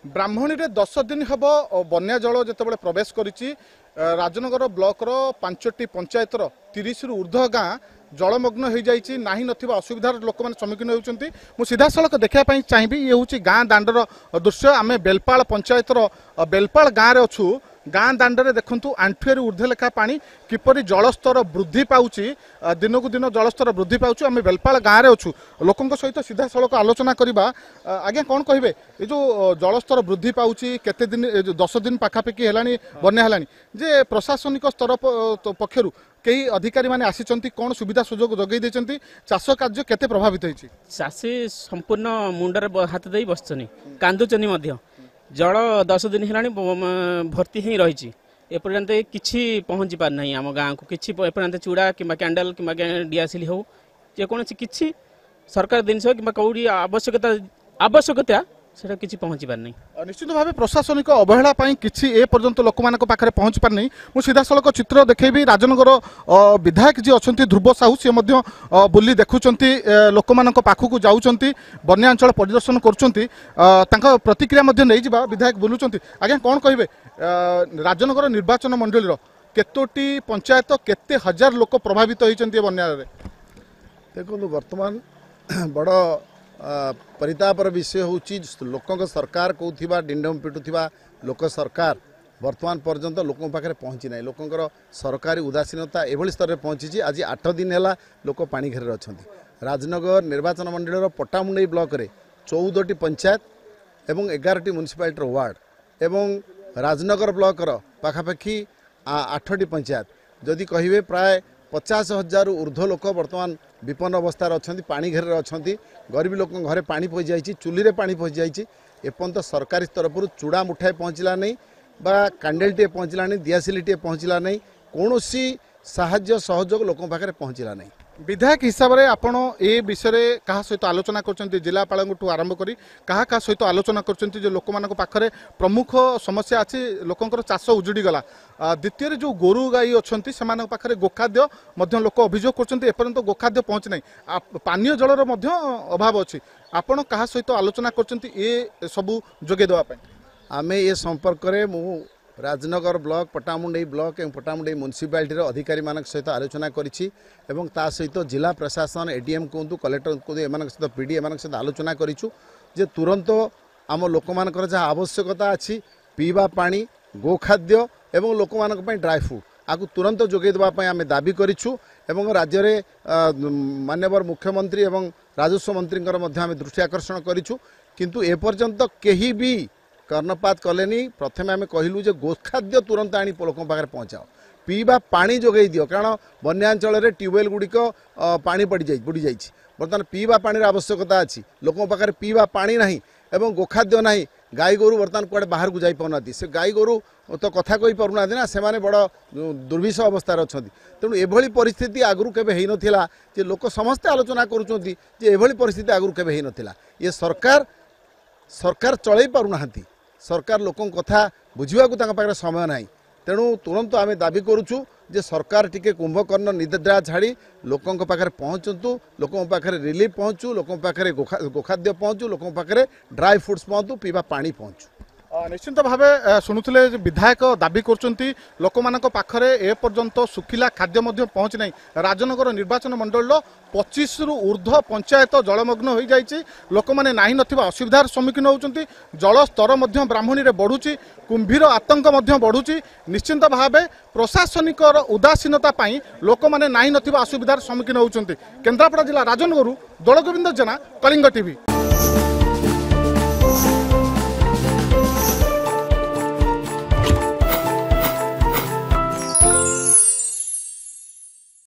ब्राह्मणी 10 दिन हम बन्या जल जिते प्रवेश करिछि राजनगर ब्लॉकर 5टी पंचायतर 30 रु ऊर्ध्व गाँ जलमग्न हो जाइछि नाही नथिबा असुविधार लोक मैंने सम्मुखीन होउछन्ति। मु सीधा सड़क देखा चाहिए ये हूँ गाँ दांडर दृश्य। आम बेलपाल पंचायतर बेलपाल गाँव में अच्छू गाँ दांडे देखु आंठुए ऊर्ध्व लेखा पानी किपरि जलस्तर वृद्धि पाउछि दिन को दिन जलस्तर वृद्धि पाउछि। आम बेलपाल गाँव में अच्छू लोकों सहित सीधा सड़क आलोचना करवा। आज्ञा कौन कहे ये जो जलस्तर वृद्धि पाउछि केते दिन 10 दिन पाखापाखि है बन्या है जे प्रशासनिक स्तर पक्षर कई अधिकारी माने आसिचंती कौन सुविधा सुजोग जगै देचंती चाष कार्य केते प्रभावित होइछि। चाषी संपूर्ण मुंडर हाथ दे बसचनी कांदुचनी मध्य जल 10 दिन हेलानी भर्ती ही रही एपर्यंत किछि पहुँची पार नहीं आम गाँव को किछि एपर्यंत चूड़ा कि कैंडल कि डियासिली हो जेकोसी किछि सरकार जिनस कि कौड़ी आवश्यकता सेटा किछि पहुँची पार नहीं। निश्चित भाव प्रशासनिक अवहेला किछि ए पर्यंत लोक मान पाखरे पहुँची पार नहीं। मु सीधा सड़क चित्र देखैबी राजनगर विधायक जी अच्छा ध्रुव साहू सी बुली देखुंट लोक मान पाखक जाऊँच बन्या अंचल परिदर्शन कर प्रतिक्रिया नहीं जा विधायक बुलूं। आज्ञा कौन कहे राजनगर निर्वाचन मंडल केतोटी पंचायत केते हजार लोक प्रभावित होती बन्या देखो वर्तमान बड़ परितापर विषय हूँ लोक सरकार कौथिबा डिंडम पिटुथिबा लोक सरकार वर्तमान पर्यंत लोकों पाखे पहुँची ना लोकंर सरकारी उदासीनता एभली स्तर में पहुँची। आज 8 दिन है लोक पानी घेर अच्छा राजनगर निर्वाचन मंडल पट्टामुंडई ब्लॉक रे 14टी पंचायत एवं 11टी म्युनिसिपालिटी वार्ड एवं राजनगर ब्लॉकर पाखापाखि 8टी पंचायत जदि कहे प्राय 50,000 ऊर्ध्व लोक वर्तमान विपन्न अवस्था अच्छा पानी घेर अच्छा गरीब लोक घरे पानी पहुँच जाइए चुली रे पानी पहुँच जाइए एपर्यंत सरकारी तरफ चूड़ा मुठाए पहुँचला नहीं बा कैंडल टे पहुँचला नहीं दियासिली टे पहुँचला नहीं कौन साहाय्य सहयोग लोक पाखे पहुँचला नहीं। विधायक हिसाब से आपण ए विषय क्या सहित आलोचना कर जिलापाल आरंभ कर क्या सहित आलोचना कर लोक मान पाखरे प्रमुख समस्या अच्छी लोकंर चाष उजुड़ी गला। द्वितीय जो गोरु गाई अच्छा से पाखरे गोखाद्य लोक अभियोग करपर्यंत गोखाद्य पहुँच ना पानीय जलर अभाव अच्छी आपण क्या सहित आलोचना कर सबू जोगे देवाई आम ये संपर्क में मु राजनगर ब्लॉक पट्टामुंडई ब्लॉक और पट्टामुंडई म्युनिसिपालिटी अधिकारी मान सहित आलोचना करिछि एवं ता सहित जिला प्रशासन एडीएम कहतु कलेक्टर कहतु एम सहित पीडी एम सहित आलोचना करिछु जे तुरंत आम लोक मानकर जहाँ आवश्यकता अच्छी पीवा पानी गोखाद्य एवं लोक मान ड्राई फ्रूट आपको तुरंत जोगे देवाई आम दाबी करिछु एवं राज्य में माननीय मुख्यमंत्री एवं राजस्व मंत्री आम दृष्टि आकर्षण करिछु किंतु एपर्यंत कहीं भी कर्णपात कलेनी। प्रथम आम कहलु जे गोखाद्य तुरंत आनी लोक पाखे पहुँचाओ पीवा पानी जोगे दियो कारण बन्यांचल में ट्यूबवेल गुड़िक पानी बुड़ी जाइए बर्तमान पीवा पानी आवश्यकता अच्छी लोक पाखे पीवा पानी नहीं एवं गोखाद्य नहीं गाई गोरु बर्तमान कुआडे बाहर को जाई पाउना से गाई गोरु तो कथा कही पारुना ना से बड़ दुर्विष अवस्था अच्छा तेणु एभली परिस्थिति आगु केबे हेई नथिला जे लोक समस्ते आलोचना करुचंती जे एभली परिस्थिति आगु केबे हेई नथिला। ये सरकार चलई पारुना सरकार लोकों कथा बुझा पाखे समय ना तेणु तुरंत आम दाबी करुचु जे सरकार टिके कुंभकर्ण निद्रा छाड़ी लोकों पाखे पहुँचतु लोकों पाखे रिलीफ पहुँचू लोकों पाखे गोखाद्य पहुँचू लोकों पाखे ड्राई फ्रूट्स पहुँचू पीवा पानी पहुँचू। निश्चित भाव शुणुले विधायक दाबी कर लोक मान पाखरे ए पर्यंत सुखिला खाद्य पहुँच ना राजनगर निर्वाचन मंडल 25 रु ऊर्ध्व पंचायत जलमग्न हो जाइए लोक मैंने नाही नथिबा असुविधार सम्मुखीन होउचंती जल स्तर ब्राह्मणी रे बढ़ुची कुंभीर आतंक बढ़ुची। निश्चित भाव प्रशासनिक उदासीनता लोक मैंने नाही नथिबा असुविधार सम्मुखीन होउचंती। केन्द्रापड़ा जिला राजनगर दौलगोविंद जेना कलिंग टीवी।